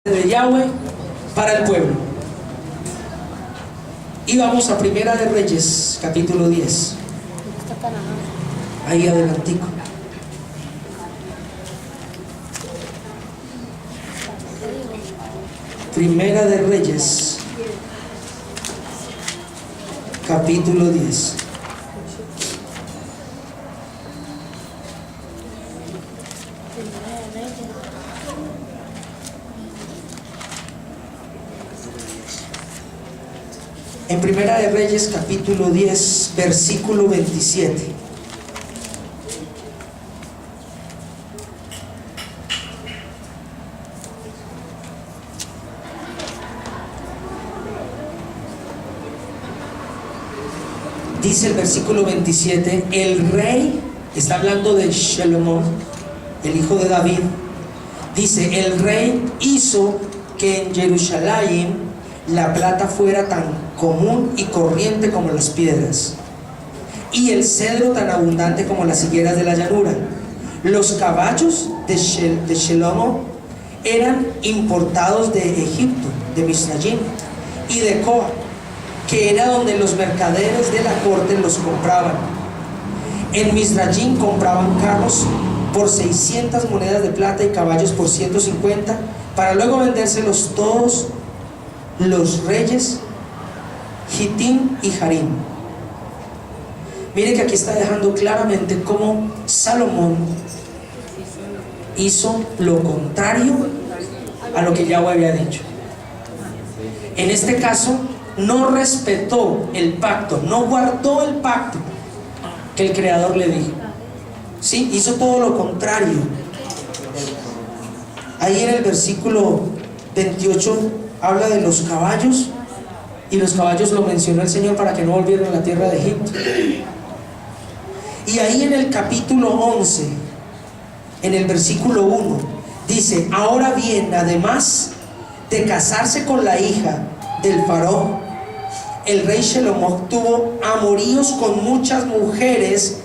de Yahweh para el pueblo. Y vamos a Primera de Reyes, capítulo 10. Ahí adelantico. Primera de Reyes, capítulo 10. En Primera de Reyes, capítulo 10, versículo 27. Dice el versículo 27, el rey, está hablando de Salomón, el hijo de David, dice, el rey hizo que en Jerusalén la plata fuera tan común y corriente como las piedras, y el cedro tan abundante como las higueras de la llanura. Los caballos de Shlomo eran importados de Egipto, de Misrayim y de Coa, que era donde los mercaderes de la corte los compraban. En Misrayim compraban carros por 600 monedas de plata y caballos por 150, para luego vendérselos todos los reyes Gitim y Jarim. Mire que aquí está dejando claramente cómo Salomón hizo lo contrario a lo que Yahweh había dicho. En este caso no respetó el pacto, no guardó el pacto que el Creador le dijo. Sí, hizo todo lo contrario. Ahí en el versículo 28 habla de los caballos, y los caballos lo mencionó el Señor para que no volvieran a la tierra de Egipto. Y ahí en el capítulo 11, en el versículo 1, dice, ahora bien, además de casarse con la hija del faraón, el rey Shlomo tuvo amoríos con muchas mujeres,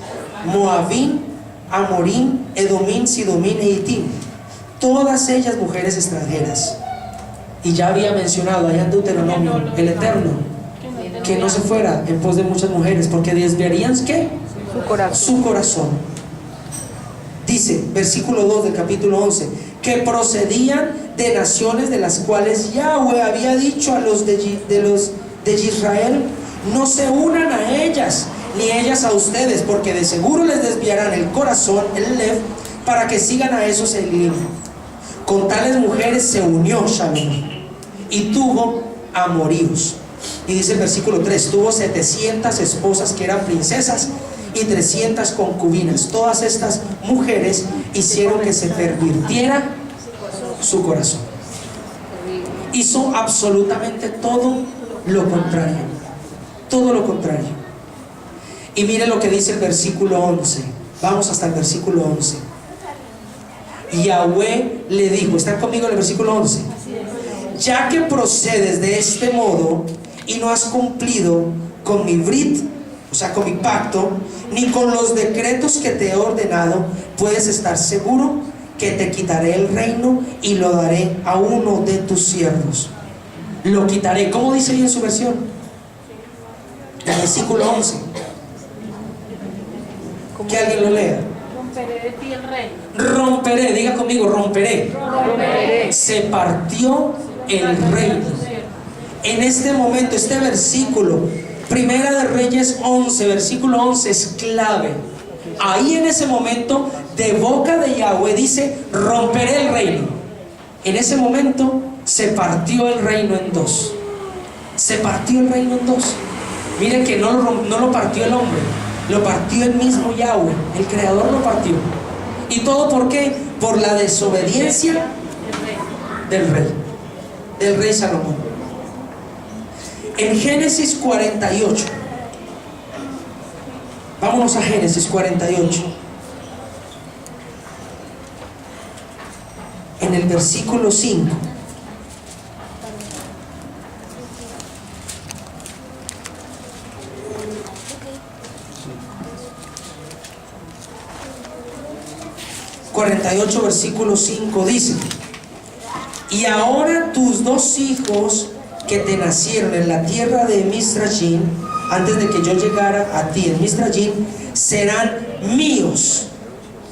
Moabín, Amorín, Edomín, Sidomín e Hitín, todas ellas mujeres extranjeras. Y ya había mencionado allá en Deuteronomio el Eterno que no se fuera en pos de muchas mujeres, porque desviarían ¿qué? Su corazón. Dice, versículo 2 del capítulo 11, que procedían de naciones de las cuales Yahweh había dicho a los de Israel, no se unan a ellas, ni ellas a ustedes, porque de seguro les desviarán el corazón, el lev, para que sigan a esos Elim. Con tales mujeres se unió Salomón y tuvo amoríos. Y dice el versículo 3, tuvo 700 esposas que eran princesas y 300 concubinas. Todas estas mujeres hicieron que se pervirtiera su corazón. Hizo absolutamente todo lo contrario. Todo lo contrario. Y mire lo que dice el versículo 11. Vamos hasta el versículo 11. Yahweh le dijo, ¿están conmigo en el versículo 11? Ya que procedes de este modo y no has cumplido con mi brit, o sea, con mi pacto, ni con los decretos que te he ordenado, puedes estar seguro que te quitaré el reino y lo daré a uno de tus siervos. Lo quitaré. ¿Cómo dice ahí en su versión? El versículo 11. Que alguien lo lea. Romperé de ti el reino. Romperé, diga conmigo, romperé. Romperé. Se partió el reino. En este momento, este versículo, Primera de Reyes 11, versículo 11, es clave. Ahí en ese momento, de boca de Yahweh dice, romperé el reino. En ese momento se partió el reino en dos. Se partió el reino en dos. Miren que no lo partió el hombre, lo partió el mismo Yahweh, el Creador lo partió. ¿Y todo por qué? Por la desobediencia del rey Salomón. En Génesis 48, vámonos a Génesis 48, en el versículo 5. ...48 versículo 5 dice: Y ahora tus dos hijos que te nacieron en la tierra de Misrayim, antes de que yo llegara a ti en Misrayim, serán míos,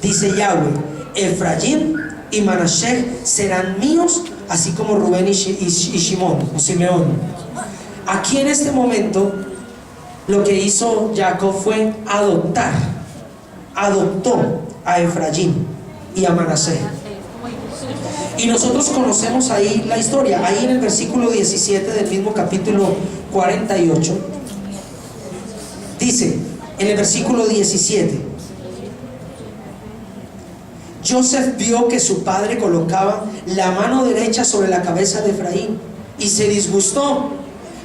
dice Yahweh. Efraín y Manasés serán míos, así como Rubén y Shimón o Simeón. Aquí en este momento lo que hizo Jacob fue adoptó a Efraín y a Manasés. Y nosotros conocemos ahí la historia. Ahí en el versículo 17 del mismo capítulo 48 dice, en el versículo 17: Joseph vio que su padre colocaba la mano derecha sobre la cabeza de Efraín y se disgustó.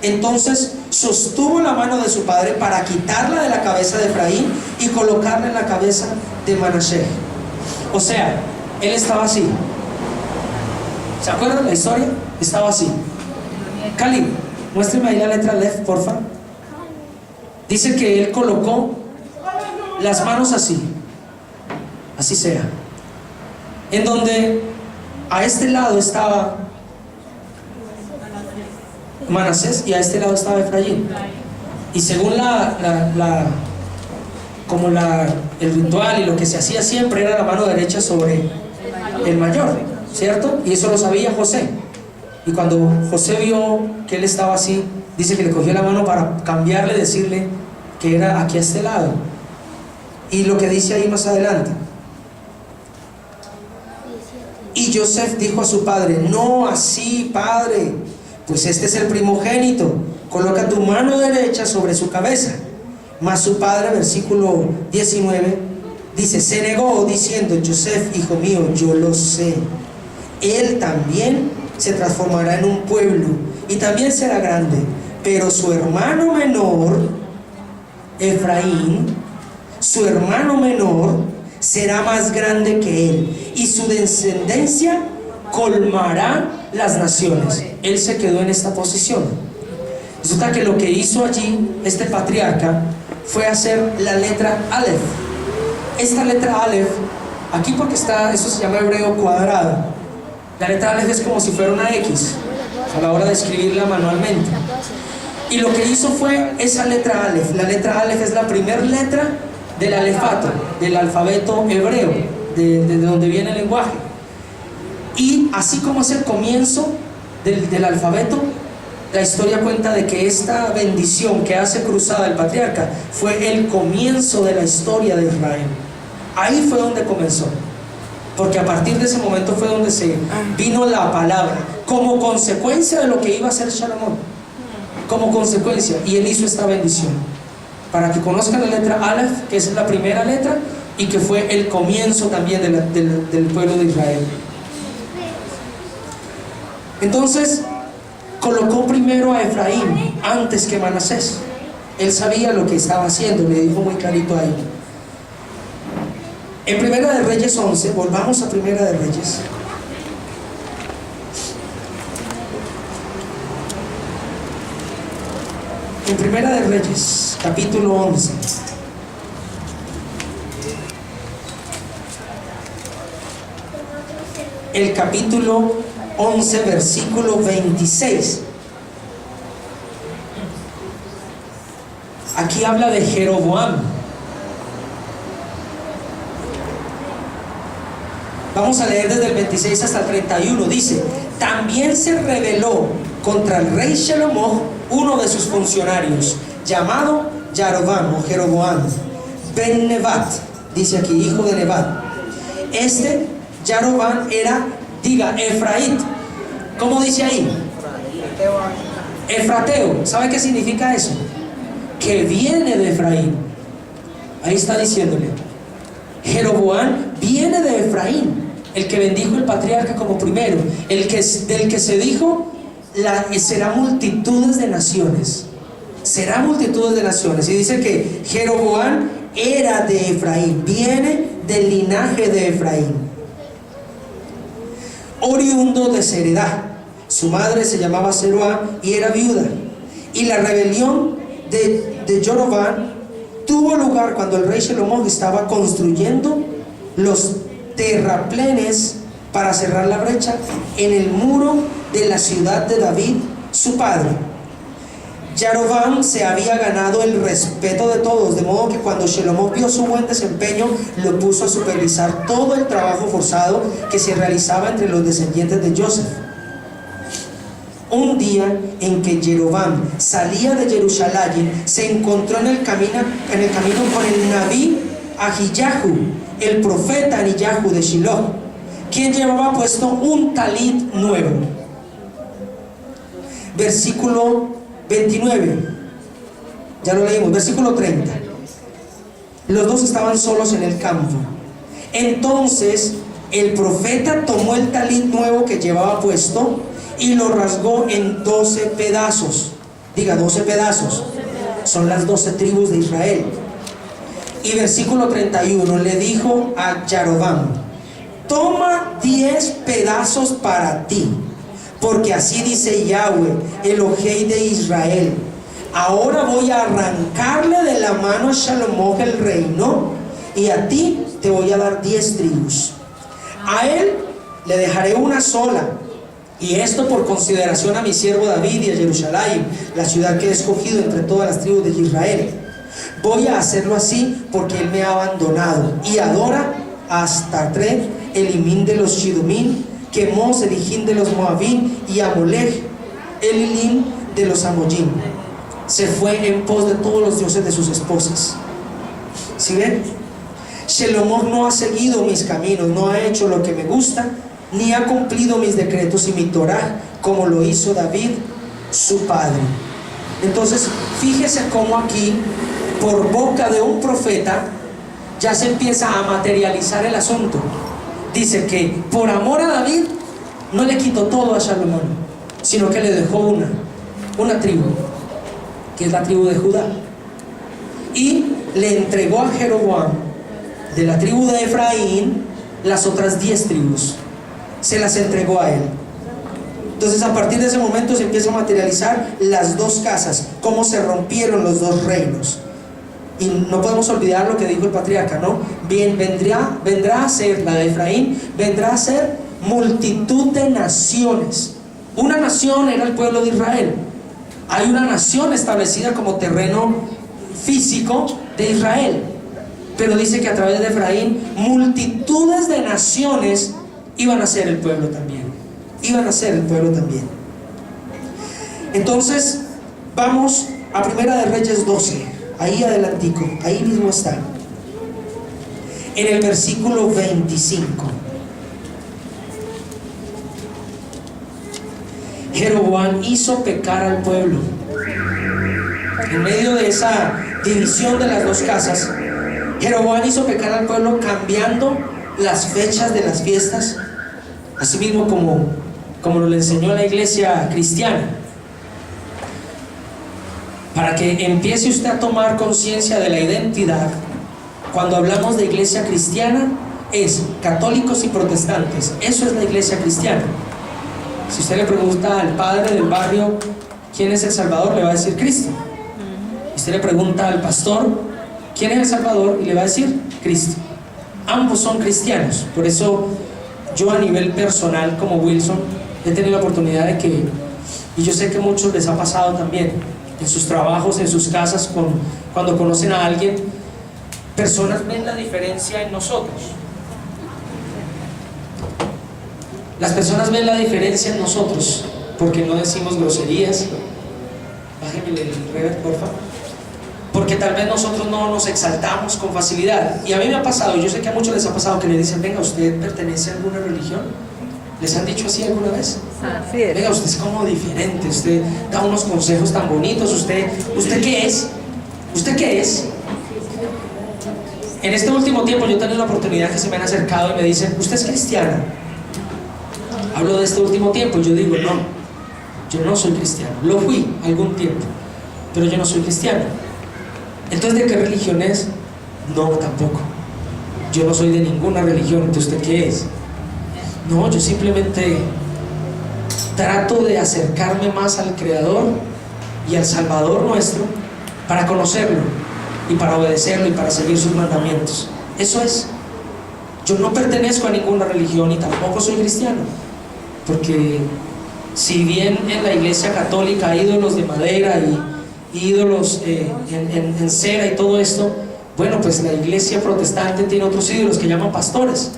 Entonces sostuvo la mano de su padre para quitarla de la cabeza de Efraín y colocarla en la cabeza de Manasés. O sea, él estaba así. ¿Se acuerdan la historia? Estaba así. Cali, muéstrame ahí la letra Lef, porfa. Dice que él colocó las manos así. Así sea. En donde a este lado estaba Manasés y a este lado estaba Efraín. Y según el ritual y lo que se hacía siempre era la mano derecha sobre el mayor, ¿cierto? Y eso lo sabía José. Y cuando José vio que él estaba así, dice que le cogió la mano para cambiarle, decirle que era aquí a este lado. Y lo que dice ahí más adelante: y Joseph dijo a su padre: no así, padre, pues este es el primogénito, coloca tu mano derecha sobre su cabeza. Mas su padre, versículo 19, dice: se negó diciendo: Joseph, hijo mío, yo lo sé, él también se transformará en un pueblo y también será grande, pero su hermano menor, Efraín, su hermano menor, será más grande que él, y su descendencia colmará las naciones. Él se quedó en esta posición. Resulta que lo que hizo allí este patriarca fue hacer la letra Aleph. Esta letra Aleph, aquí porque está, eso se llama hebreo cuadrado. La letra Aleph es como si fuera una X a la hora de escribirla manualmente. Y lo que hizo fue esa letra Aleph. La letra Aleph es la primera letra del alefato, del alfabeto hebreo, de donde viene el lenguaje. Y así como es el comienzo del alfabeto, la historia cuenta de que esta bendición que hace cruzada el patriarca fue el comienzo de la historia de Israel. Ahí fue donde comenzó, porque a partir de ese momento fue donde se vino la palabra, como consecuencia de lo que iba a hacer Salomón, como consecuencia, y él hizo esta bendición, para que conozcan la letra Aleph, que es la primera letra, y que fue el comienzo también del pueblo de Israel. Entonces, colocó primero a Efraín antes que Manasés. Él sabía lo que estaba haciendo, le dijo muy clarito ahí. En Primera de Reyes 11, volvamos a Primera de Reyes. En Primera de Reyes, capítulo 11. El capítulo 11, versículo 26. Aquí habla de Jeroboam. Vamos a leer desde el 26 hasta el 31. Dice: también se rebeló contra el rey Salomón uno de sus funcionarios, llamado Yaroboam o Jeroboam ben Nebat. Dice aquí, hijo de Nebat. Este Yaroboam era, diga, Efraín. ¿Cómo dice ahí? Efrateo. ¿Sabe qué significa eso? Que viene de Efraín. Ahí está diciéndole, Jeroboam viene de Efraín, el que bendijo el patriarca como primero, del que se dijo, será multitudes de naciones. Será multitudes de naciones. Y dice que Jeroboam era de Efraín, viene del linaje de Efraín, oriundo de Seredá. Su madre se llamaba Zeruá y era viuda. Y la rebelión de Jeroboam tuvo lugar cuando el rey Salomón estaba construyendo los terraplenes para cerrar la brecha en el muro de la ciudad de David, su padre. Jeroboam se había ganado el respeto de todos, de modo que cuando Shelomot vio su buen desempeño, lo puso a supervisar todo el trabajo forzado que se realizaba entre los descendientes de Joseph. Un día en que Jeroboam salía de Jerusalén, se encontró en el camino con el Nabí Ahiyahu, el profeta Aniyahu de Shiloh, quien llevaba puesto un talit nuevo. Versículo 29, ya lo leímos. Versículo 30. Los dos estaban solos en el campo. Entonces el profeta tomó el talit nuevo que llevaba puesto y lo rasgó en 12 pedazos. Diga, 12 pedazos. Son las 12 tribus de Israel. Y versículo 31, le dijo a Jeroboam: toma 10 pedazos para ti, porque así dice Yahweh, Elohei de Israel: ahora voy a arrancarle de la mano a Shalomot el reino, y a ti te voy a dar 10 tribus. A él le dejaré una sola, y esto por consideración a mi siervo David y a Jerusalén, la ciudad que he escogido entre todas las tribus de Israel. Voy a hacerlo así porque él me ha abandonado y adora a Astarte, Elimín de los Shidumín, Quemos, el Hijín de los Moabín, y a Molech, el Elim de los Amoyim. Se fue en pos de todos los dioses de sus esposas. ¿Sí ven? Shelomot no ha seguido mis caminos, no ha hecho lo que me gusta, ni ha cumplido mis decretos y mi Torah, como lo hizo David, su padre. Entonces, fíjese cómo aquí, por boca de un profeta, ya se empieza a materializar el asunto. Dice que por amor a David no le quitó todo a Salomón, sino que le dejó una tribu, que es la tribu de Judá, y le entregó a Jeroboam de la tribu de Efraín las otras 10 tribus, se las entregó a él. Entonces, a partir de ese momento se empieza a materializar las dos casas, cómo se rompieron los dos reinos. Y no podemos olvidar lo que dijo el patriarca, ¿no? Bien, vendrá a ser la de Efraín, vendrá a ser multitud de naciones. Una nación era el pueblo de Israel. Hay una nación establecida como terreno físico de Israel, pero dice que a través de Efraín multitudes de naciones iban a ser el pueblo también. Iban a ser el pueblo también. Entonces, vamos a Primera de Reyes 12. Ahí adelantico, ahí mismo está. En el versículo 25. Jeroboam hizo pecar al pueblo. En medio de esa división de las dos casas, Jeroboam hizo pecar al pueblo cambiando las fechas de las fiestas, así mismo como lo enseñó la iglesia cristiana. Para que empiece usted a tomar conciencia de la identidad, cuando hablamos de iglesia cristiana, es católicos y protestantes. Eso es la iglesia cristiana. Si usted le pregunta al padre del barrio quién es el Salvador, le va a decir Cristo. Si usted le pregunta al pastor quién es el Salvador, y le va a decir Cristo. Ambos son cristianos. Por eso yo, a nivel personal, como Wilson, he tenido la oportunidad de que, y yo sé que a muchos les ha pasado también, en sus trabajos, en sus casas, cuando conocen a alguien, personas ven la diferencia en nosotros. Las personas ven la diferencia en nosotros porque no decimos groserías. Bájeme el reverb, por favor. Porque tal vez nosotros no nos exaltamos con facilidad. Y a mí me ha pasado, y yo sé que a muchos les ha pasado, que le dicen: venga, ¿usted pertenece a alguna religión? ¿Les han dicho así alguna vez? Así es. Venga, usted es como diferente, usted da unos consejos tan bonitos. ¿Usted qué es? ¿Usted qué es? En este último tiempo yo he tenido la oportunidad que se me han acercado y me dicen: ¿usted es cristiana? Hablo de este último tiempo y yo digo: no, yo no soy cristiano. Lo fui algún tiempo, pero yo no soy cristiano. Entonces, ¿de qué religión es? No, tampoco. Yo no soy de ninguna religión. Entonces, ¿usted qué es? No, yo simplemente trato de acercarme más al Creador y al Salvador nuestro para conocerlo y para obedecerlo y para seguir sus mandamientos. Eso es. Yo no pertenezco a ninguna religión y tampoco soy cristiano, porque si bien en la iglesia católica hay ídolos de madera y ídolos en cera y todo esto, bueno, pues la iglesia protestante tiene otros ídolos que llaman pastores.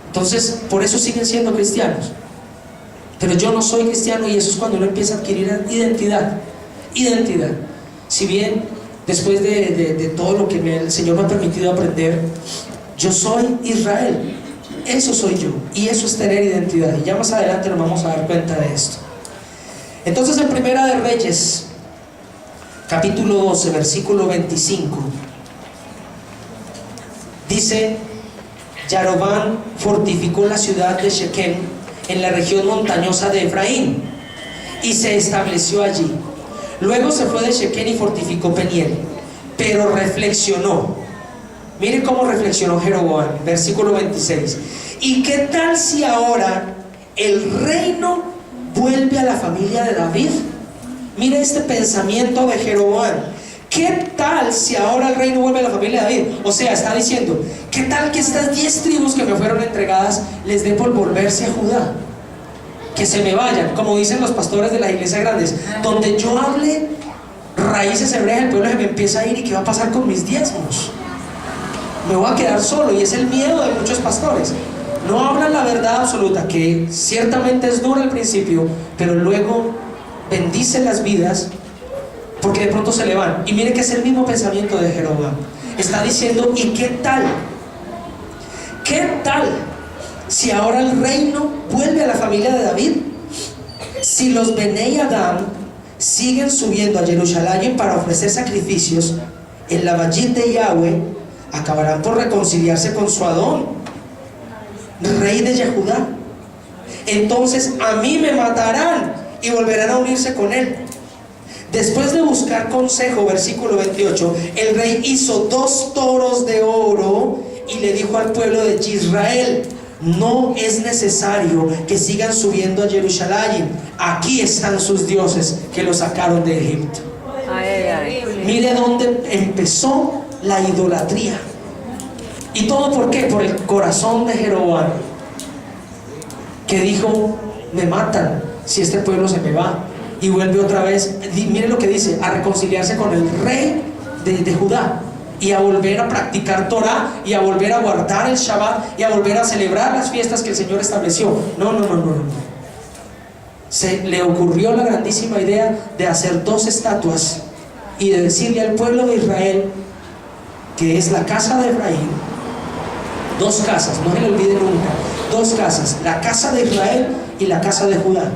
Entonces, por eso siguen siendo cristianos. Pero yo no soy cristiano, y eso es cuando uno empieza a adquirir identidad. Si bien después de todo lo que el Señor me ha permitido aprender, yo soy Israel. Eso soy yo, y eso es tener identidad. Y ya más adelante nos vamos a dar cuenta de esto. Entonces, en Primera de Reyes, capítulo 12, versículo 25, dice: Yaroboam fortificó la ciudad de Shequem en la región montañosa de Efraín y se estableció allí. Luego se fue de Shequem y fortificó Peniel, pero reflexionó. Mire cómo reflexionó Jeroboam, versículo 26. ¿Y qué tal si ahora el reino vuelve a la familia de David? Mire este pensamiento de Jeroboam. ¿Qué tal si ahora el reino vuelve a la familia de David? O sea, está diciendo, ¿qué tal que estas 10 tribus que me fueron entregadas les dé por volverse a Judá? Que se me vayan, como dicen los pastores de las iglesias grandes, donde yo hable raíces hebreas, el pueblo se me empieza a ir, ¿y qué va a pasar con mis diezmos? Me voy a quedar solo, y es el miedo de muchos pastores. No hablan la verdad absoluta, que ciertamente es dura al principio, pero luego bendice las vidas, porque de pronto se le van. Y mire que es el mismo pensamiento de Jeroboam. Está diciendo, ¿y qué tal? ¿Qué tal si ahora el reino vuelve a la familia de David? Si los Benei Adam siguen subiendo a Jerusalén para ofrecer sacrificios, el Lavallín de Yahweh acabarán por reconciliarse con su Adón, rey de Yehudá. Entonces a mí me matarán y volverán a unirse con él. Después de buscar consejo, versículo 28, el rey hizo 2 toros de oro y le dijo al pueblo de Israel: no es necesario que sigan subiendo a Jerusalén, aquí están sus dioses que los sacaron de Egipto. Mire dónde empezó la idolatría. ¿Y todo por qué? Por el corazón de Jeroboam, que dijo: me matan si este pueblo se me va. Y vuelve otra vez, mire lo que dice, a reconciliarse con el rey de Judá, y a volver a practicar Torah, y a volver a guardar el Shabbat, y a volver a celebrar las fiestas que el Señor estableció. No. Se le ocurrió la grandísima idea de hacer 2 estatuas y de decirle al pueblo de Israel, que es la casa de Efraín, 2 casas, no se le olvide nunca, 2 casas, la casa de Israel y la casa de Judá.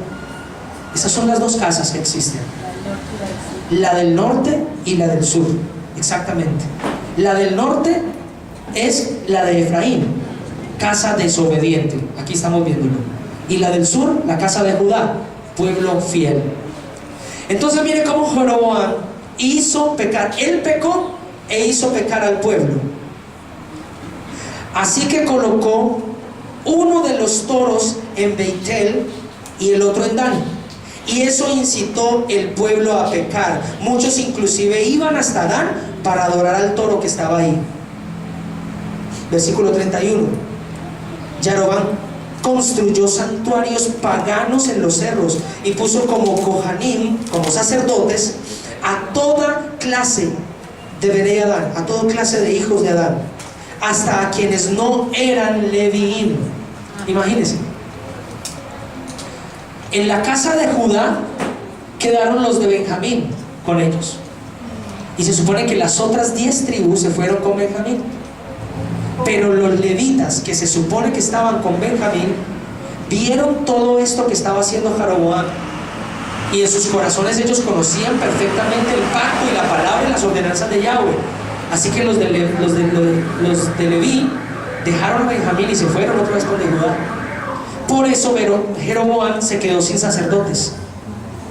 Esas son las 2 casas que existen, la del norte y la del sur, exactamente. La del norte es la de Efraín, casa desobediente, aquí estamos viéndolo, y la del sur, la casa de Judá, pueblo fiel. Entonces mire cómo Jeroboam hizo pecar, él pecó e hizo pecar al pueblo. Así que colocó uno de los toros en Beitel y el otro en Dan, y eso incitó el pueblo a pecar. Muchos inclusive iban hasta Dan para adorar al toro que estaba ahí. Versículo 31. Yaroboam construyó santuarios paganos en los cerros y puso como Kohanim, como sacerdotes, a toda clase de Benei Adán, a toda clase de hijos de Adán, hasta a quienes no eran Leviim. Imagínense. En la casa de Judá quedaron los de Benjamín con ellos, y se supone que las otras 10 tribus se fueron con Benjamín. Pero los levitas, que se supone que estaban con Benjamín, vieron todo esto que estaba haciendo Jeroboam, y en sus corazones ellos conocían perfectamente el pacto y la palabra y las ordenanzas de Yahweh. Así que los de Leví dejaron a Benjamín y se fueron otra vez con Judá. Por eso Jeroboam se quedó sin sacerdotes.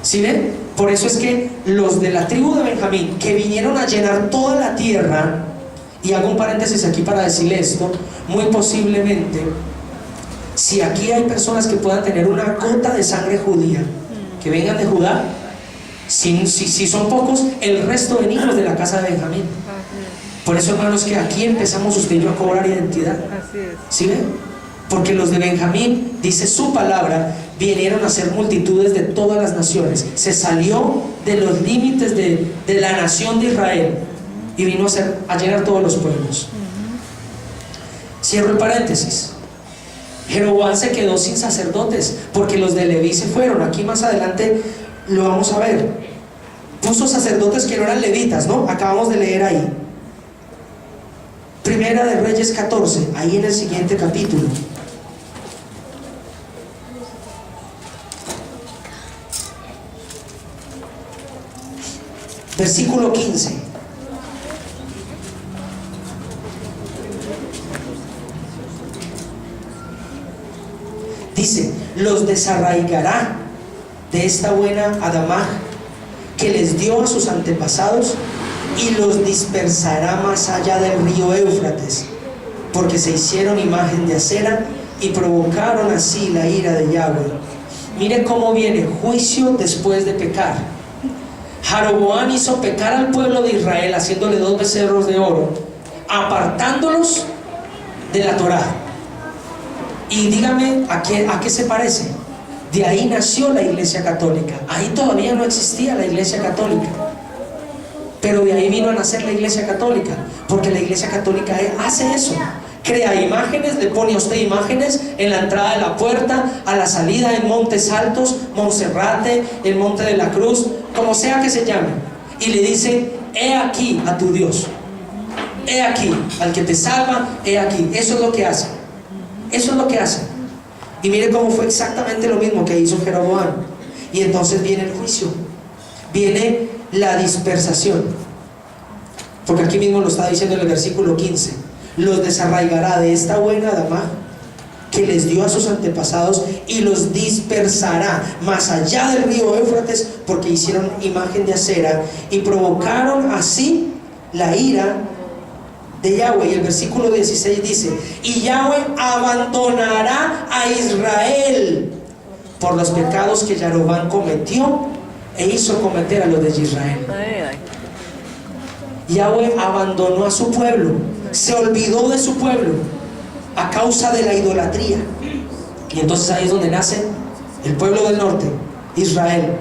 ¿Sí ven? Por eso es que los de la tribu de Benjamín, que vinieron a llenar toda la tierra, y hago un paréntesis aquí para decirle esto, muy posiblemente, si aquí hay personas que puedan tener una gota de sangre judía, que vengan de Judá, si son pocos, el resto venimos de la casa de Benjamín. Por eso, hermanos, que aquí empezamos usted y yo a cobrar identidad. Así es. ¿Sí ven? Porque los de Benjamín, dice su palabra, vinieron a ser multitudes de todas las naciones. Se salió de los límites de la nación de Israel y vino a llenar todos los pueblos. Cierro el paréntesis. Jeroboam se quedó sin sacerdotes porque los de Leví se fueron. Aquí más adelante lo vamos a ver. Puso sacerdotes que no eran levitas, ¿no? Acabamos de leer ahí. Primera de Reyes 14, ahí en el siguiente capítulo. Versículo 15. Dice: los desarraigará de esta buena Adamá que les dio a sus antepasados y los dispersará más allá del río Éufrates, porque se hicieron imagen de acera y provocaron así la ira de Yahweh. Mire cómo viene juicio después de pecar. Jeroboam hizo pecar al pueblo de Israel haciéndole 2 becerros de oro, apartándolos de la Torá. Y dígame a qué se parece. De ahí nació la Iglesia Católica. Ahí todavía no existía la Iglesia Católica, pero de ahí vino a nacer la Iglesia Católica, porque la Iglesia Católica hace eso. Crea imágenes, le pone a usted imágenes en la entrada de la puerta, a la salida, en montes altos, Monserrate, el Monte de la Cruz, como sea que se llame, y le dice: he aquí a tu Dios, he aquí al que te salva, he aquí. Eso es lo que hace. Eso es lo que hace. Y mire cómo fue exactamente lo mismo que hizo Jeroboam. Y entonces viene el juicio, viene la dispersación, porque aquí mismo lo está diciendo en el versículo 15: los desarraigará de esta buena Adamá que les dio a sus antepasados y los dispersará más allá del río Éufrates, porque hicieron imagen de acera y provocaron así la ira de Yahweh. Y el versículo 16 dice: y Yahweh abandonará a Israel por los pecados que Jeroboam cometió e hizo cometer a los de Israel. Yahweh abandonó a su pueblo, se olvidó de su pueblo a causa de la idolatría. Y entonces ahí es donde nace el pueblo del norte, Israel,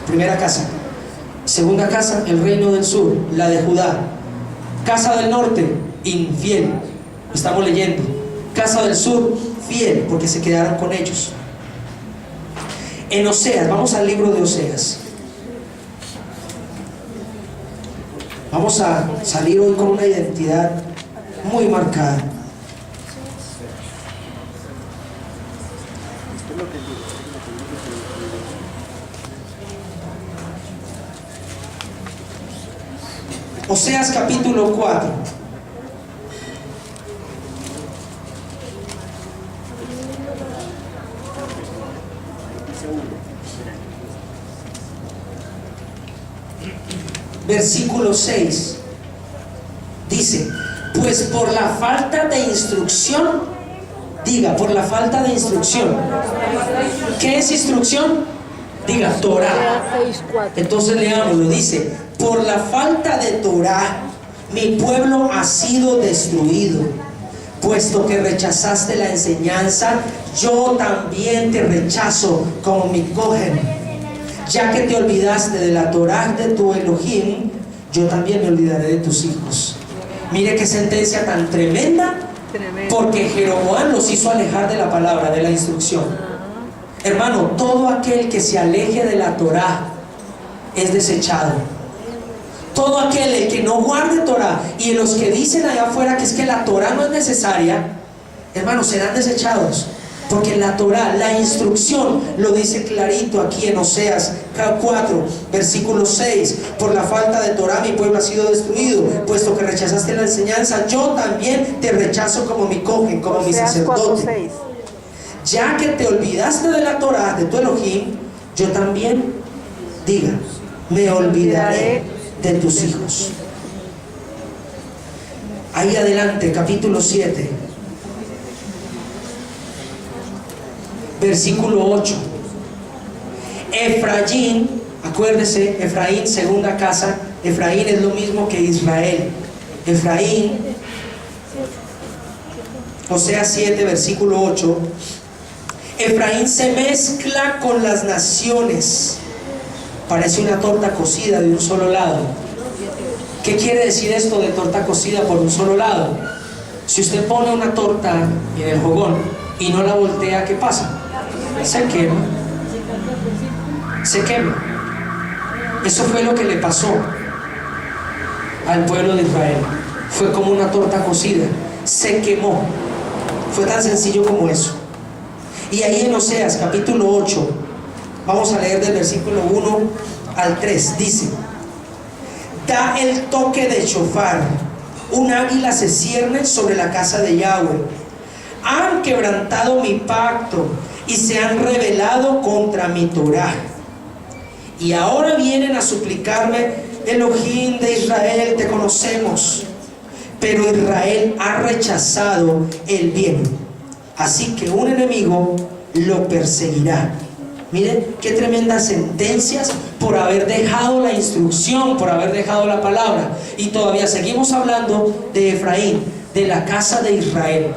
primera casa. Segunda casa, el reino del sur, la de Judá. Casa del norte, infiel, estamos leyendo. Casa del sur, fiel, porque se quedaron con ellos. En Oseas, vamos al libro de Oseas. Vamos a salir hoy con una identidad muy marcada. Oseas capítulo 4. Versículo 6 dice: pues por la falta de instrucción, diga, por la falta de instrucción. ¿Qué es instrucción? Diga, Torah. Entonces leámoslo, dice: por la falta de Torah, mi pueblo ha sido destruido. Puesto que rechazaste la enseñanza, yo también te rechazo como mi cohen. Ya que te olvidaste de la Torah de tu Elohim, yo también me olvidaré de tus hijos. Mire qué sentencia tan tremenda, porque Jeroboam los hizo alejar de la palabra, de la instrucción. Hermano, todo aquel que se aleje de la Torah es desechado. Todo aquel el que no guarde Torah, y los que dicen allá afuera que es que la Torah no es necesaria, hermanos, serán desechados. Porque la Torah, la instrucción, lo dice clarito aquí en Oseas 4, versículo 6: por la falta de Torah mi pueblo ha sido destruido, puesto que rechazaste la enseñanza, yo también te rechazo como mi cohen, como mi sacerdote. Ya que te olvidaste de la Torah de tu Elohim, yo también, diga, me olvidaré de tus hijos. Ahí adelante, capítulo 7. Versículo 8. Efraín, acuérdese, Efraín, segunda casa. Efraín es lo mismo que Israel. Efraín, Oseas 7, versículo 8. Efraín se mezcla con las naciones. Parece una torta cocida de un solo lado. ¿Qué quiere decir esto de torta cocida por un solo lado? Si usted pone una torta en el fogón y no la voltea, ¿qué pasa? Se quema. Se quema. Eso fue lo que le pasó al pueblo de Israel. Fue como una torta cocida. Se quemó. Fue tan sencillo como eso. Y ahí en Oseas capítulo 8, vamos a leer del versículo 1 al 3, dice: da el toque de shofar, un águila se cierne sobre la casa de Yahweh. Han quebrantado mi pacto y se han rebelado contra mi Torah. Y ahora vienen a suplicarme: Elohim de Israel, te conocemos. Pero Israel ha rechazado el bien, así que un enemigo lo perseguirá. Miren qué tremendas sentencias por haber dejado la instrucción, por haber dejado la palabra. Y todavía seguimos hablando de Efraín, de la casa de Israel,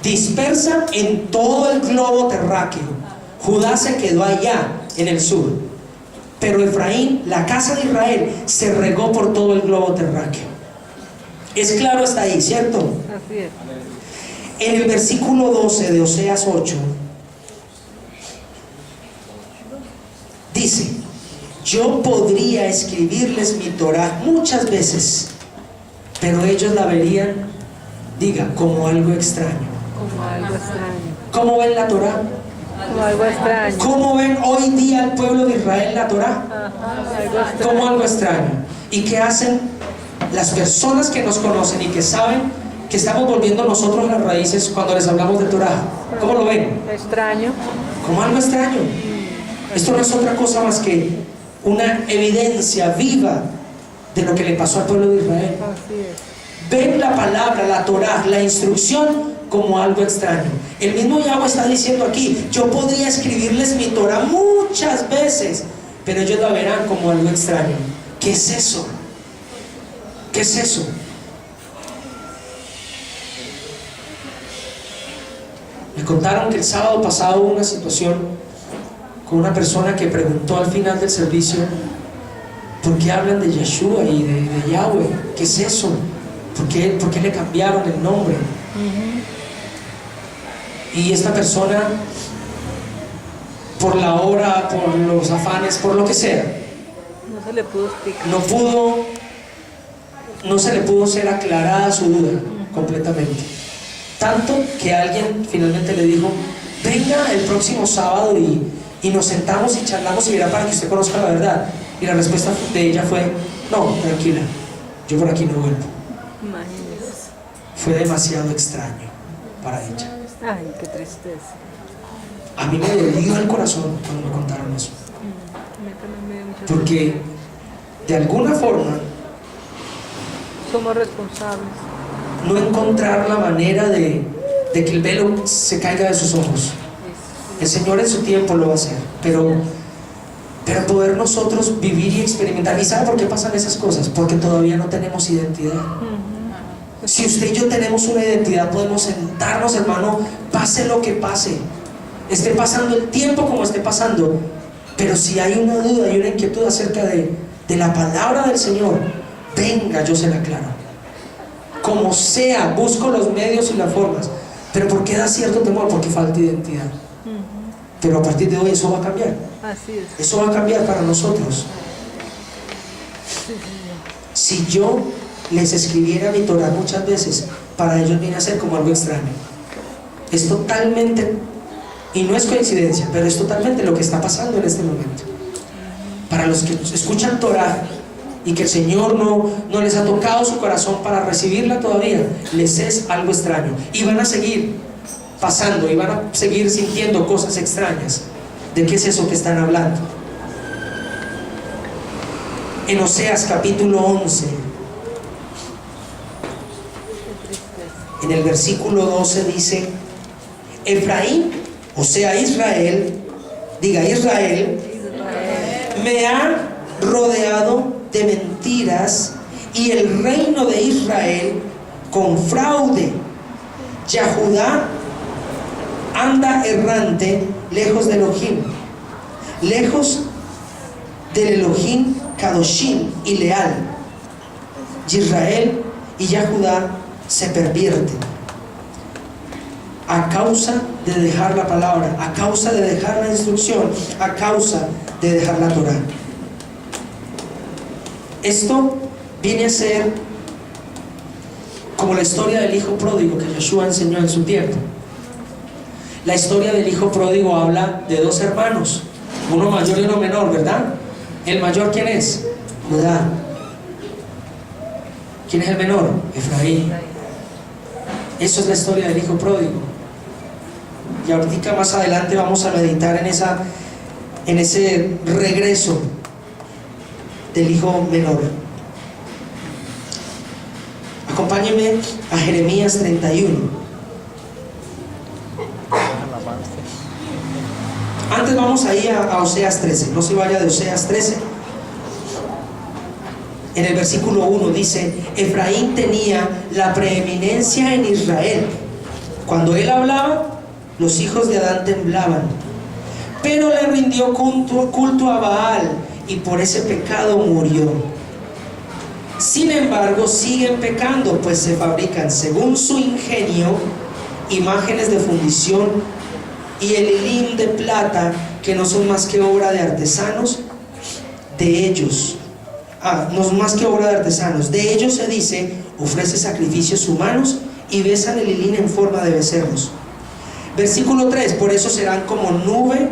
dispersa en todo el globo terráqueo. Judá se quedó allá en el sur, pero Efraín, la casa de Israel, se regó por todo el globo terráqueo. Es claro hasta ahí, ¿cierto? Así es. En el versículo 12 de Oseas 8 dice: yo podría escribirles mi Torah muchas veces, pero ellos la verían, diga, como algo extraño. Como algo extraño. ¿Cómo ven la Torah? Como algo extraño. ¿Cómo ven hoy día el pueblo de Israel la Torah? Ajá, algo extraño. Como algo extraño. ¿Y qué hacen las personas que nos conocen y que saben que estamos volviendo nosotros las raíces cuando les hablamos de Torah? ¿Cómo lo ven? Extraño. Como algo extraño. Esto no es otra cosa más que una evidencia viva de lo que le pasó al pueblo de Israel. Así es. Ven la palabra, la Torah, la instrucción como algo extraño. El mismo Yahweh está diciendo aquí: yo podría escribirles mi Torah muchas veces, pero ellos la verán como algo extraño. ¿Qué es eso? ¿Qué es eso? Me contaron que el sábado pasado hubo una situación con una persona que preguntó al final del servicio: ¿por qué hablan de Yeshua y de Yahweh? ¿Qué es eso? ¿Por qué le cambiaron el nombre? Y esta persona, por la hora, por los afanes, por lo que sea, No se le pudo explicar. no se le pudo ser aclarada su duda completamente. Tanto que alguien finalmente le dijo: venga el próximo sábado y nos sentamos y charlamos y verá, para que usted conozca la verdad. Y la respuesta de ella fue: no, tranquila, yo por aquí no vuelvo. Imagínese. Fue demasiado extraño para ella. Ay, qué tristeza. A mí me dolió el corazón cuando me contaron eso, A mí también me dio mucha porque de alguna forma tristeza. Somos responsables. no encontrar la manera de que el velo se caiga de sus ojos. El Señor en su tiempo lo va a hacer, pero poder nosotros vivir y experimentar. ¿Y sabe por qué pasan esas cosas? Porque todavía no tenemos identidad. Si usted y yo tenemos una identidad, podemos sentarnos, hermano, pase lo que pase, esté pasando el tiempo como esté pasando, pero si hay una duda y una inquietud acerca de la palabra del Señor, venga, yo se la aclaro. Como sea, busco los medios y las formas. Pero ¿por qué da cierto temor? Porque falta identidad. Pero a partir de hoy eso va a cambiar. Así es. Eso va a cambiar para nosotros. Si yo les escribiera mi Torah muchas veces, para ellos viene a ser como algo extraño. Es totalmente, y no es coincidencia, pero es totalmente lo que está pasando en este momento. Para los que escuchan Torah y que el Señor no les ha tocado su corazón para recibirla todavía, les es algo extraño. Y van a seguir pasando y van a seguir sintiendo cosas extrañas. ¿De qué es eso que están hablando? En Oseas capítulo 11, en el versículo 12 dice: Efraín, o sea Israel, diga Israel, me ha rodeado de mentiras y el reino de Israel con fraude. Yahudá anda errante lejos de Elohim, lejos del Elohim Kadoshim y leal. Israel y Yahudá se pervierten a causa de dejar la palabra, a causa de dejar la instrucción, a causa de dejar la Torá. Esto viene a ser como la historia del hijo pródigo que Yeshua enseñó en su tiempo. La historia del hijo pródigo habla de dos hermanos, uno mayor y uno menor, ¿verdad? ¿El mayor quién es? Judá. ¿Quién es el menor? Efraín. Eso es la historia del hijo pródigo. Y ahorita más adelante vamos a meditar en ese regreso del hijo menor. Acompáñenme a Jeremías 31. Antes vamos ahí a Oseas 13. No se vaya de Oseas 13. En el versículo 1 dice: Efraín tenía la preeminencia en Israel. Cuando él hablaba, los hijos de Adán temblaban. Pero le rindió culto a Baal, y por ese pecado murió. Sin embargo, siguen pecando, pues se fabrican según su ingenio imágenes de fundición y el hilín de plata, que no son más que obra de artesanos de ellos. No es más que obra de artesanos. De ellos se dice: ofrece sacrificios humanos, y besan el hilín en forma de becerros. Versículo 3: por eso serán como nube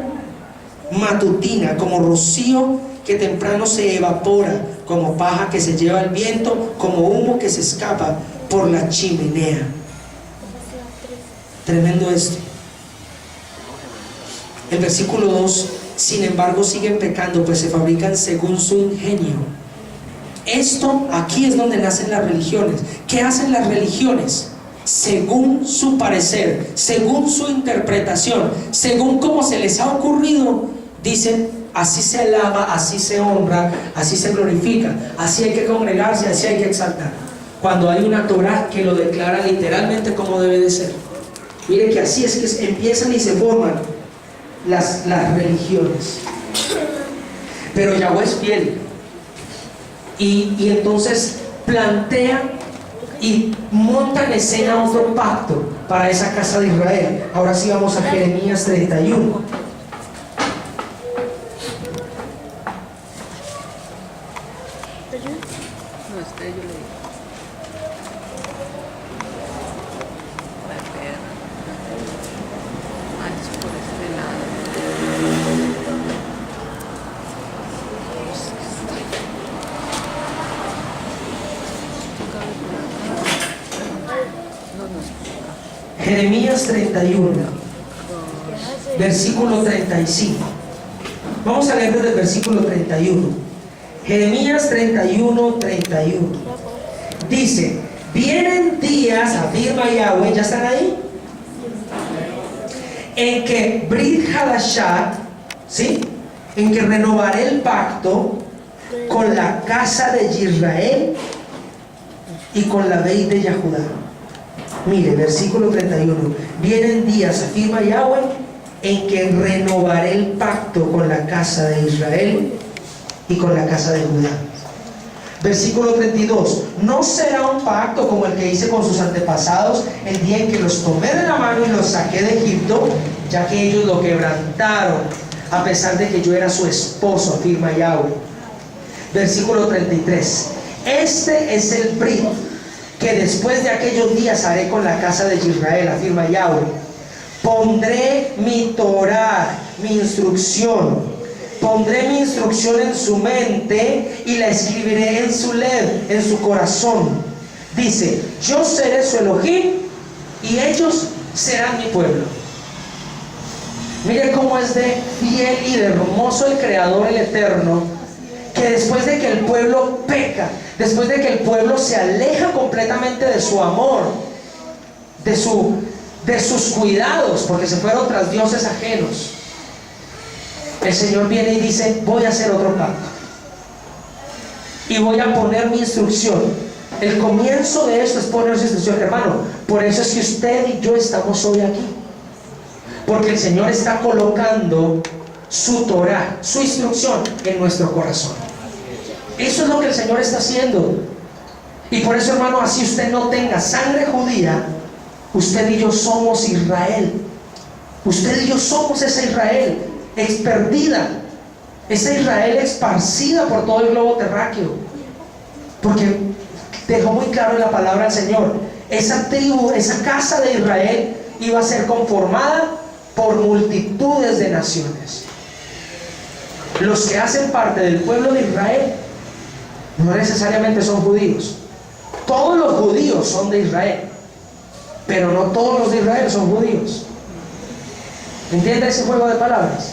matutina, como rocío que temprano se evapora, como paja que se lleva el viento, como humo que se escapa por la chimenea. Tremendo esto. El versículo 2: sin embargo siguen pecando, pues se fabrican según su ingenio. Esto aquí es donde nacen las religiones. ¿Qué hacen las religiones? Según su parecer, según su interpretación, según cómo se les ha ocurrido, dicen: así se alaba, así se honra, así se glorifica, así hay que congregarse, así hay que exaltar. Cuando hay una Torá que lo declara literalmente como debe de ser. Mire que así es que empiezan y se forman las religiones. Pero Yahweh es fiel. Y entonces plantea y monta en escena otro pacto para esa casa de Israel. Ahora sí vamos a Jeremías 31. No, yo leí. Por este lado. Jeremías 31, versículo 35. Vamos a leer desde el versículo 31. Jeremías 31, 31. Dice: vienen días, afirma Yahweh, ¿ya están ahí? En que Brit Hadashat, ¿sí? En que renovaré el pacto con la casa de Israel y con la Beit de Yahudá. Mire, versículo 31. Vienen días, afirma Yahweh, en que renovaré el pacto con la casa de Israel y con la casa de Judá. Versículo 32. No será un pacto como el que hice con sus antepasados el día en que los tomé de la mano y los saqué de Egipto, ya que ellos lo quebrantaron, a pesar de que yo era su esposo, afirma Yahweh. Versículo 33. Este es el brit que después de aquellos días haré con la casa de Israel, afirma Yahweh. Pondré mi Torah, mi instrucción, pondré mi instrucción en su mente y la escribiré en su lev, en su corazón. Dice: yo seré su Elohim y ellos serán mi pueblo. Mire cómo es de fiel y de hermoso el Creador, el Eterno, que después de que el pueblo peca, después de que el pueblo se aleja completamente de su amor, de sus cuidados, porque se fueron tras dioses ajenos, el Señor viene y dice: voy a hacer otro pacto. y voy a poner mi instrucción. El comienzo de esto es poner su instrucción, hermano. Por eso es que usted y yo estamos hoy aquí, porque el Señor está colocando su Torah, su instrucción en nuestro corazón. Eso es lo que el Señor está haciendo. Y por eso, hermano, así usted no tenga sangre judía, usted y yo somos Israel. Usted y yo somos esa Israel perdida, esa Israel esparcida por todo el globo terráqueo. Porque dejó muy claro en la palabra del Señor, esa tribu, esa casa de Israel iba a ser conformada por multitudes de naciones. Los que hacen parte del pueblo de Israel no necesariamente son judíos. Todos los judíos son de Israel, pero no todos los de Israel son judíos. ¿Entiende ese juego de palabras?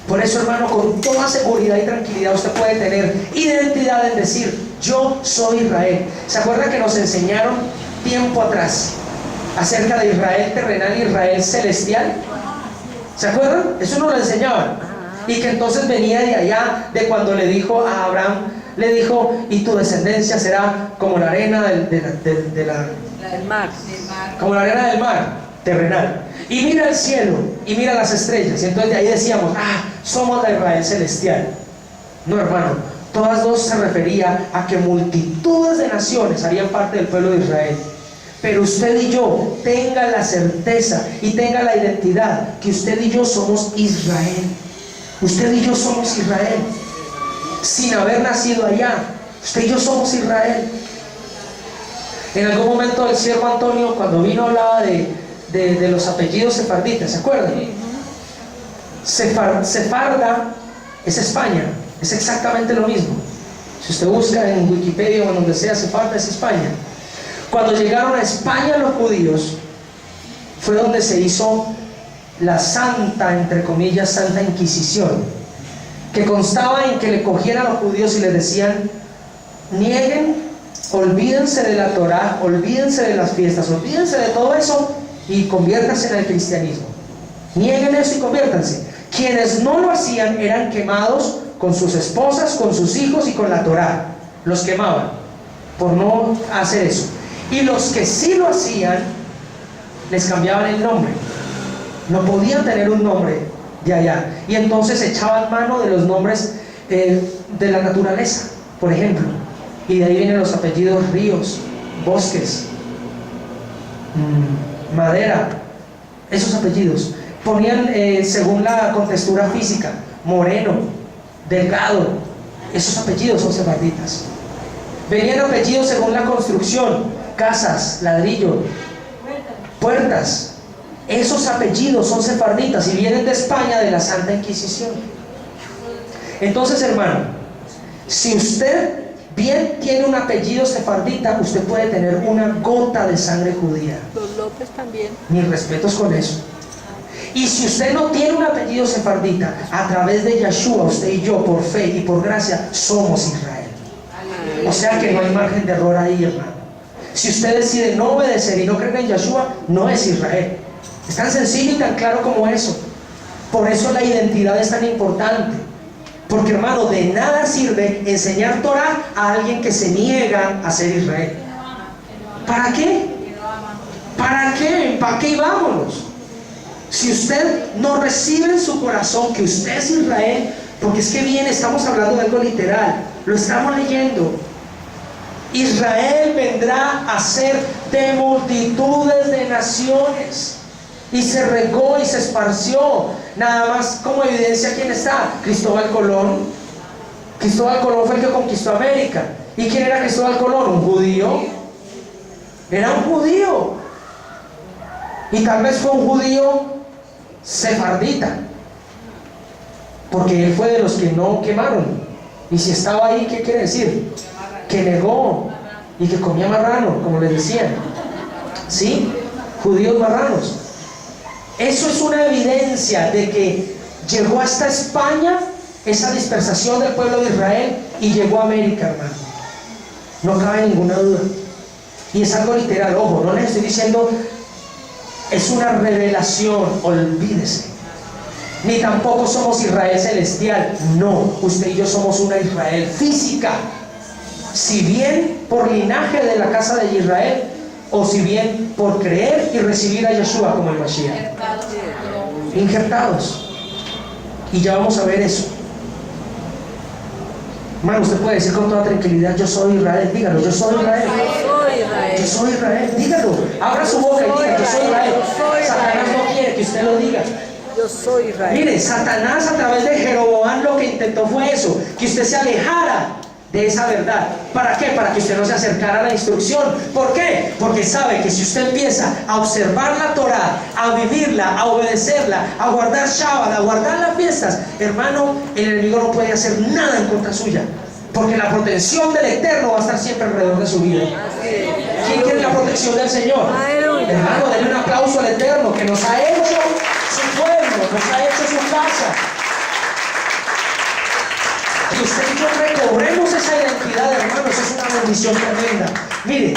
Por eso, hermano, con toda seguridad y tranquilidad usted puede tener identidad en decir: yo soy Israel. ¿Se acuerda que nos enseñaron tiempo atrás acerca de Israel terrenal y Israel celestial? ¿Se acuerdan? Eso nos lo enseñaban. Y que entonces venía de allá, de cuando le dijo a Abraham, le dijo: y tu descendencia será como la arena del mar. Como la arena del mar, terrenal. Y mira el cielo, y mira las estrellas. Y entonces de ahí decíamos: somos la Israel celestial. No, hermano, todas dos se refería a que multitudes de naciones harían parte del pueblo de Israel. Pero usted y yo tenga la certeza y tenga la identidad que usted y yo somos Israel. Usted y yo somos Israel, sin haber nacido allá. Usted y yo somos Israel. En algún momento el siervo Antonio, cuando vino, hablaba de los apellidos sefarditas, ¿se acuerdan? Sefarda es España, es exactamente lo mismo. Si usted busca en Wikipedia o en donde sea, Sefarda es España. Cuando llegaron a España los judíos, fue donde se hizo la santa, entre comillas, Santa Inquisición, que constaba en que le cogieran a los judíos y les decían: nieguen, olvídense de la Torá, olvídense de las fiestas, olvídense de todo eso y conviértanse en el cristianismo. Nieguen eso y conviértanse. Quienes no lo hacían eran quemados con sus esposas, con sus hijos y con la Torá. Los quemaban por no hacer eso. Y los que sí lo hacían, les cambiaban el nombre. No podían tener un nombre de allá. Y entonces echaban mano de los nombres de la naturaleza, por ejemplo. Y de ahí vienen los apellidos ríos, bosques, madera. Esos apellidos ponían según la contextura física: moreno, delgado. Esos apellidos son sefarditas. Venían apellidos según la construcción: casas, ladrillo, puertas. Esos apellidos son sefarditas y vienen de España, de la Santa Inquisición. Entonces, hermano, si usted bien tiene un apellido sefardita, usted puede tener una gota de sangre judía. Los López también. Mis respetos con eso. Y si usted no tiene un apellido sefardita, a través de Yeshua, usted y yo, por fe y por gracia, somos Israel. O sea que no hay margen de error ahí, hermano. Si usted decide no obedecer y no creer en Yeshua, no es Israel. Es tan sencillo y tan claro como eso. Por eso la identidad es tan importante. Porque, hermano, de nada sirve enseñar Torah a alguien que se niega a ser Israel. ¿Para qué? ¿Para qué? ¿Para qué vámonos? Si usted no recibe en su corazón que usted es Israel, porque es que bien, estamos hablando de algo literal, lo estamos leyendo. Israel vendrá a ser de multitudes de naciones. Y se regó y se esparció. Nada más como evidencia, ¿quién está? Cristóbal Colón. Cristóbal Colón fue el que conquistó América. ¿Y quién era Cristóbal Colón? ¿Un judío? Era un judío. Y tal vez fue un judío sefardita, porque él fue de los que no quemaron. Y si estaba ahí, ¿qué quiere decir? Que negó y que comía marrano, como les decían. ¿Sí? Judíos marranos. Eso es una evidencia de que llegó hasta España esa dispersación del pueblo de Israel y llegó a América, hermano. No cabe ninguna duda. Y es algo literal. Ojo, no les estoy diciendo, es una revelación, olvídese. ni tampoco somos Israel celestial. No, usted y yo somos una Israel física. Si bien por linaje de la casa de Israel, o si bien por creer y recibir a Yeshua como el Mashiach. Injertados. Y ya vamos a ver eso. Hermano, usted puede decir con toda tranquilidad: yo soy Israel. Dígalo: yo soy Israel. Yo soy Israel. Dígalo. Abra su boca y diga: yo soy Israel. Satanás no quiere que usted lo diga. Yo soy Israel. Mire, Satanás a través de Jeroboam lo que intentó fue eso: que usted se alejara de esa verdad. ¿Para qué? Para que usted no se acercara a la instrucción. ¿Por qué? Porque sabe que si usted empieza a observar la Torah, a vivirla, a obedecerla, a guardar Shabbat, a guardar las fiestas, hermano, el enemigo no puede hacer nada en contra suya, porque la protección del Eterno va a estar siempre alrededor de su vida. ¿Quién quiere la protección del Señor? Hermano, denle un aplauso al Eterno, que nos ha hecho su pueblo, nos ha hecho su casa. Que usted y yo recobremos esa identidad, hermanos, es una bendición tremenda. Mire,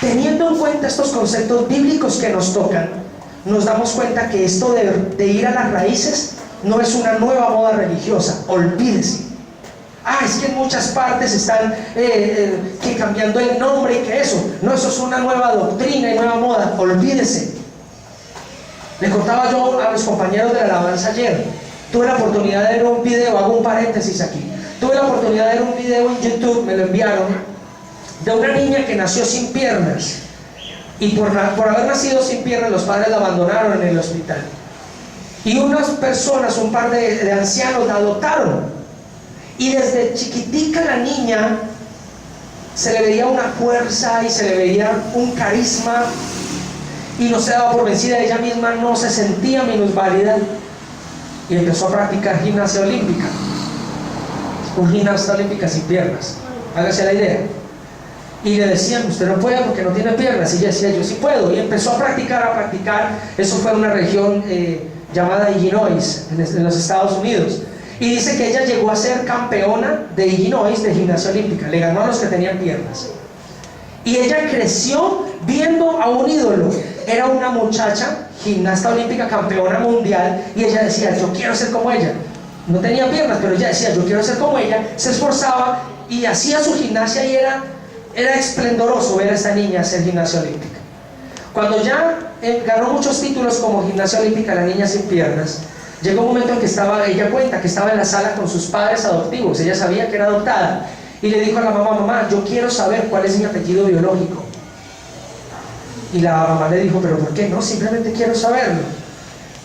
teniendo en cuenta estos conceptos bíblicos que nos tocan, nos damos cuenta que esto de ir a las raíces no es una nueva moda religiosa. Olvídese. Es que en muchas partes están que cambiando el nombre y que eso. No, eso es una nueva doctrina y nueva moda. Olvídese. Le contaba yo a mis compañeros de la alabanza ayer. Tuve la oportunidad de ver un video, hago un paréntesis aquí. Tuve la oportunidad de ver un video en YouTube, me lo enviaron, de una niña que nació sin piernas. Y por haber nacido sin piernas, los padres la abandonaron en el hospital. Y unas personas, un par de ancianos, la adoptaron. Y desde chiquitica la niña se le veía una fuerza y se le veía un carisma. Y no se daba por vencida, ella misma no se sentía minusválida. Y empezó a practicar gimnasia olímpica. Un gimnasta olímpica sin piernas. Hágase la idea. Y le decían: usted no puede porque no tiene piernas. Y ella decía: yo sí puedo. Y empezó a practicar. Eso fue en una región llamada Illinois, en los Estados Unidos. Y dice que ella llegó a ser campeona de Illinois de gimnasia olímpica. Le ganó a los que tenían piernas. Y ella creció viendo a un ídolo. Era una muchacha, gimnasta olímpica, campeona mundial. Y ella decía: yo quiero ser como ella. No tenía piernas, pero ella decía: yo quiero ser como ella. Se esforzaba y hacía su gimnasia. Y era esplendoroso ver a esta niña hacer gimnasia olímpica. Cuando ya ganó muchos títulos como gimnasia olímpica, la niña sin piernas, llegó un momento en que ella cuenta que estaba en la sala con sus padres adoptivos. Ella sabía que era adoptada. Y le dijo a la mamá: mamá, yo quiero saber cuál es mi apellido biológico. Y la mamá le dijo: pero ¿por qué no? Simplemente quiero saberlo.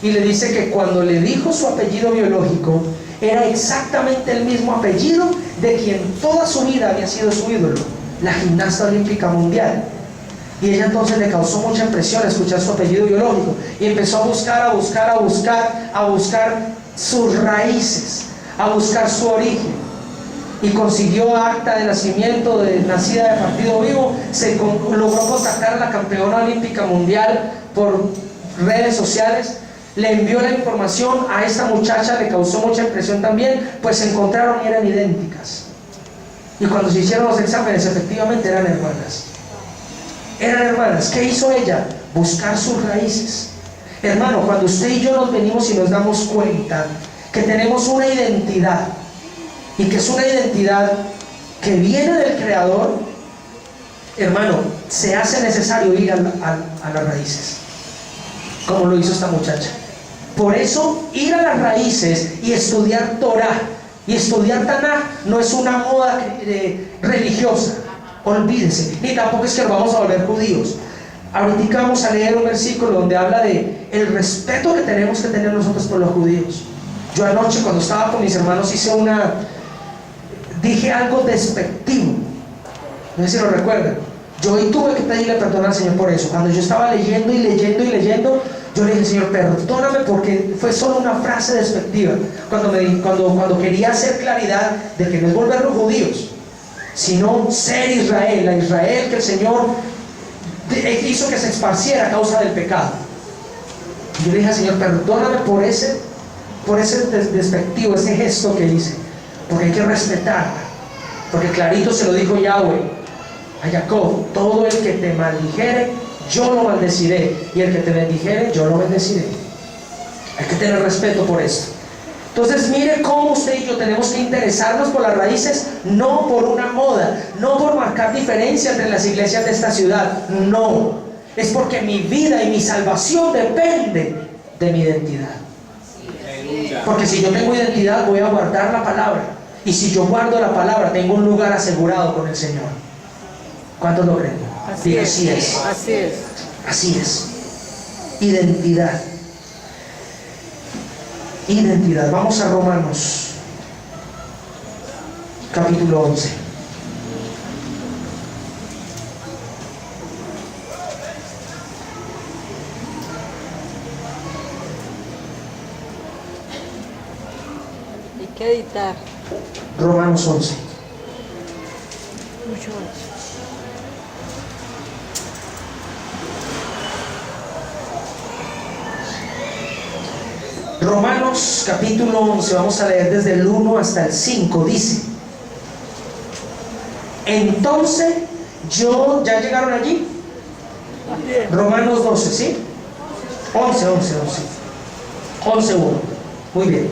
Y le dice que cuando le dijo su apellido biológico, era exactamente el mismo apellido de quien toda su vida había sido su ídolo, la gimnasta olímpica mundial. Y ella entonces le causó mucha impresión escuchar su apellido biológico. Y empezó a buscar sus raíces, a buscar su origen. Y consiguió acta de nacimiento nacida de partido vivo. Logró contactar a la campeona olímpica mundial por redes sociales. Le envió la información a esta muchacha, le causó mucha impresión también, pues se encontraron y eran idénticas. Y cuando se hicieron los exámenes, efectivamente eran hermanas. Eran hermanas. ¿Qué hizo ella? Buscar sus raíces. Hermano, cuando usted y yo nos venimos y nos damos cuenta que tenemos una identidad, y que es una identidad que viene del Creador, hermano, se hace necesario ir a las raíces, como lo hizo esta muchacha. Por eso, ir a las raíces y estudiar Torah y estudiar Tanaj no es una moda religiosa. Olvídese, ni tampoco es que nos vamos a volver judíos. Ahorita vamos a leer un versículo donde habla de el respeto que tenemos que tener nosotros por los judíos. Yo anoche, cuando estaba con mis hermanos, dije algo despectivo. No sé si lo recuerdan. Yo hoy tuve que pedirle perdón al Señor por eso. Cuando yo estaba leyendo, yo le dije: Señor, perdóname, porque fue solo una frase despectiva. Cuando quería hacer claridad de que no es volvernos judíos, sino ser Israel, la Israel que el Señor hizo que se esparciera a causa del pecado. Yo le dije al Señor: perdóname por ese despectivo, ese gesto que hice, porque hay que respetarla. Porque clarito se lo dijo Yahweh a Jacob: todo el que te maldijere, yo lo maldeciré, y el que te bendijere, yo lo bendeciré. Hay que tener respeto por esto. Entonces mire cómo usted y yo tenemos que interesarnos por las raíces, no por una moda, no por marcar diferencia entre las iglesias de esta ciudad, no, es porque mi vida y mi salvación depende de mi identidad. Porque si yo tengo identidad, voy a guardar la palabra, y si yo guardo la palabra, tengo un lugar asegurado con el Señor. ¿Cuántos lo creen? Digo, así es. Así es. Así es. Identidad. Identidad. Vamos a Romanos, capítulo 11. Hay que editar Romanos 11. mucho más. Romanos capítulo 11, vamos a leer desde el 1 hasta el 5, dice: entonces yo, ¿ya llegaron allí? Romanos 12, ¿sí? 11, 1. Muy bien.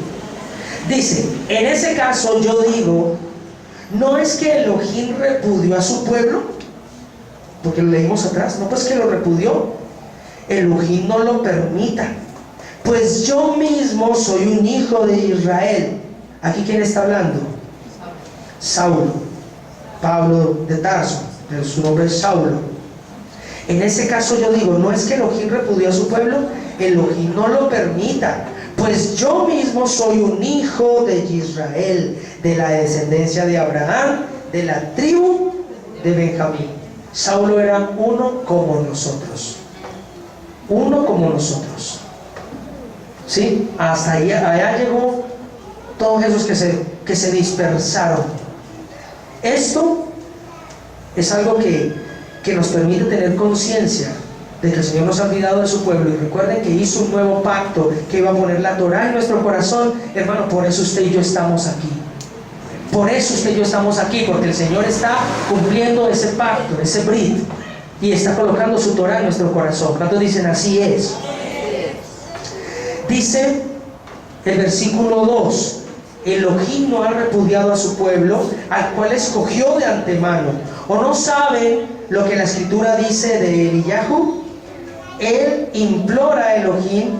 Dice: en ese caso yo digo, ¿no es que Elohim repudió a su pueblo? Porque lo leímos atrás, no, pues que lo repudió. Elohim no lo permita. Pues yo mismo soy un hijo de Israel. ¿Aquí quién está hablando? Saulo. Pablo de Tarso, pero su nombre es Saulo. En ese caso yo digo, ¿no es que Elohim repudió a su pueblo? Elohim no lo permita. Pues yo mismo soy un hijo de Israel, de la descendencia de Abraham, de la tribu de Benjamín. Saulo era uno como nosotros. Uno como nosotros. ¿Sí? Hasta allá llegó todos esos que se dispersaron. Esto es algo que nos permite tener conciencia de que el Señor nos ha olvidado de su pueblo. Y recuerden que hizo un nuevo pacto, que iba a poner la Torá en nuestro corazón. Hermano, por eso usted y yo estamos aquí. Por eso usted y yo estamos aquí, porque el Señor está cumpliendo ese pacto, ese brit, y está colocando su Torá en nuestro corazón. ¿Cuántos dicen así es? Dice el versículo 2: Elohim no ha repudiado a su pueblo, al cual escogió de antemano. ¿O no saben lo que la escritura dice de Eliyahu? Él implora a Elohim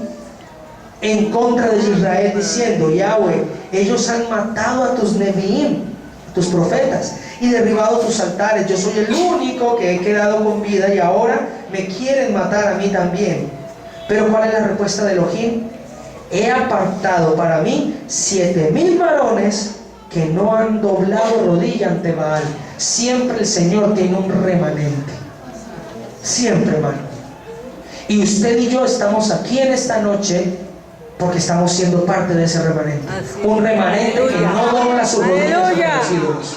en contra de Israel, diciendo: Yahweh, ellos han matado a tus neviim, tus profetas, y derribado tus altares. Yo soy el único que he quedado con vida, y ahora me quieren matar a mí también. Pero ¿cuál es la respuesta de Elohim? He apartado para mí 7,000 varones que no han doblado rodilla ante Baal. Siempre el Señor tiene un remanente. Siempre, hermano. Y usted y yo estamos aquí en esta noche porque estamos siendo parte de ese remanente. Un remanente que no dobla su rodilla ante los ídolos.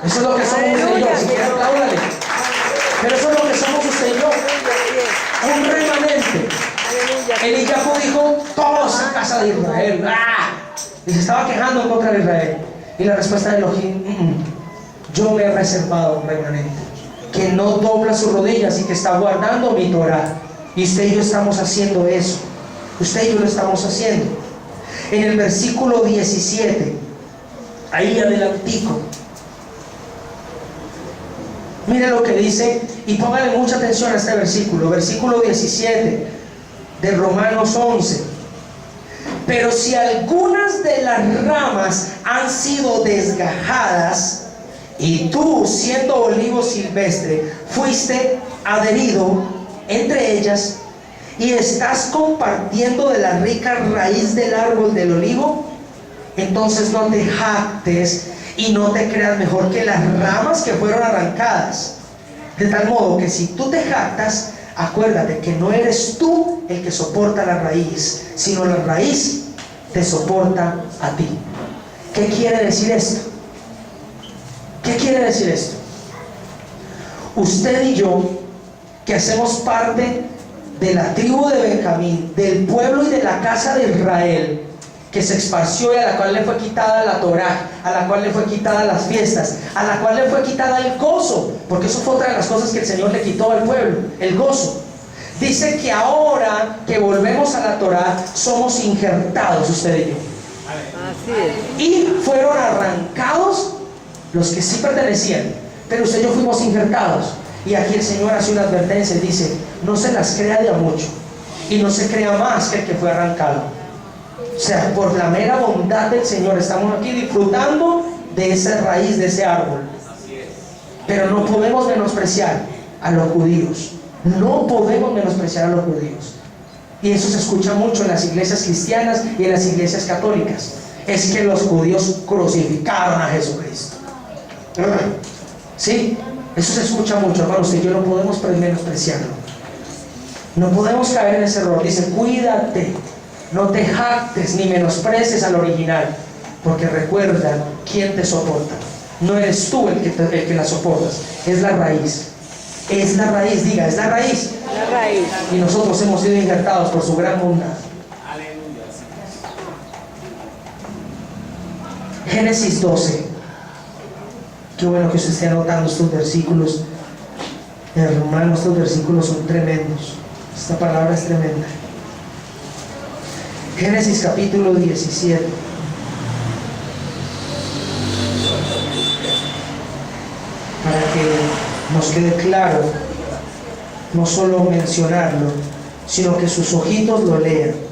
Eso es lo que somos usted y yo. Si quiere, apláudale. Pero eso es lo que somos usted y yo. Un remanente. Eliyahu dijo: todos en casa de Israel. ¡Ah! Y se estaba quejando en contra de Israel. Y la respuesta de Elohim: yo me he reservado un remanente que no dobla sus rodillas y que está guardando mi Torah. Y usted y yo estamos haciendo eso. Usted y yo lo estamos haciendo. En el versículo 17, ahí adelantico, mire lo que dice, y póngale mucha atención a este versículo. Versículo 17 de Romanos 11: pero si algunas de las ramas han sido desgajadas, y tú, siendo olivo silvestre, fuiste adherido entre ellas, y estás compartiendo de la rica raíz del árbol del olivo, entonces no te jactes y no te creas mejor que las ramas que fueron arrancadas. De tal modo que si tú te jactas, acuérdate que no eres tú el que soporta la raíz, sino la raíz te soporta a ti. ¿Qué quiere decir esto? ¿Qué quiere decir esto? Usted y yo, que hacemos parte de la tribu de Benjamín, del pueblo y de la casa de Israel, que se esparció y a la cual le fue quitada la Torá, a la cual le fue quitada las fiestas, a la cual le fue quitada el gozo, porque eso fue otra de las cosas que el Señor le quitó al pueblo, el gozo. Dice que ahora que volvemos a la Torá, somos injertados, usted y yo. Así es. Y fueron arrancados los que sí pertenecían, pero usted y yo fuimos injertados. Y aquí el Señor hace una advertencia y dice: no se las crea de a mucho, y no se crea más que el que fue arrancado. O sea, por la mera bondad del Señor estamos aquí disfrutando de esa raíz, de ese árbol. Pero no podemos menospreciar a los judíos. No podemos menospreciar a los judíos. Y eso se escucha mucho en las iglesias cristianas y en las iglesias católicas. Es que los judíos crucificaron a Jesucristo. Sí, eso se escucha mucho, hermanos, y yo no podemos menospreciarlo. No podemos caer en ese error. Dice: cuídate, no te jactes ni menosprecies al original, porque recuerda quién te soporta. No eres tú el que la soportas, es la raíz. Es la raíz, diga, es la raíz. La raíz. Y nosotros hemos sido injertados por su gran bondad. Génesis 12. Qué bueno que usted esté anotando estos versículos. Hermanos, estos versículos son tremendos. Esta palabra es tremenda. Génesis capítulo 17. Para que nos quede claro, no solo mencionarlo, sino que sus ojitos lo lean.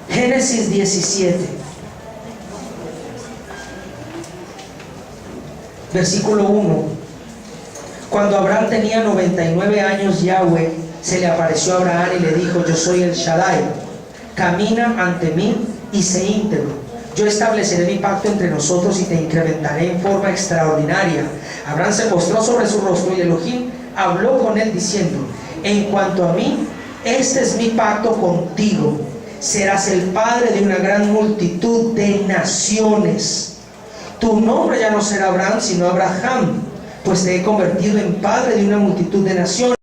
Génesis 17, versículo 1. Cuando Abraham tenía 99 años, Yahweh se le apareció a Abraham y le dijo: yo soy el Shaddai, camina ante mí y sé íntegro. Yo estableceré mi pacto entre nosotros y te incrementaré en forma extraordinaria. Abraham se postró sobre su rostro y Elohim habló con él diciendo: en cuanto a mí, este es mi pacto contigo. Serás el padre de una gran multitud de naciones. Tu nombre ya no será Abraham, sino Abraham, pues te he convertido en padre de una multitud de naciones.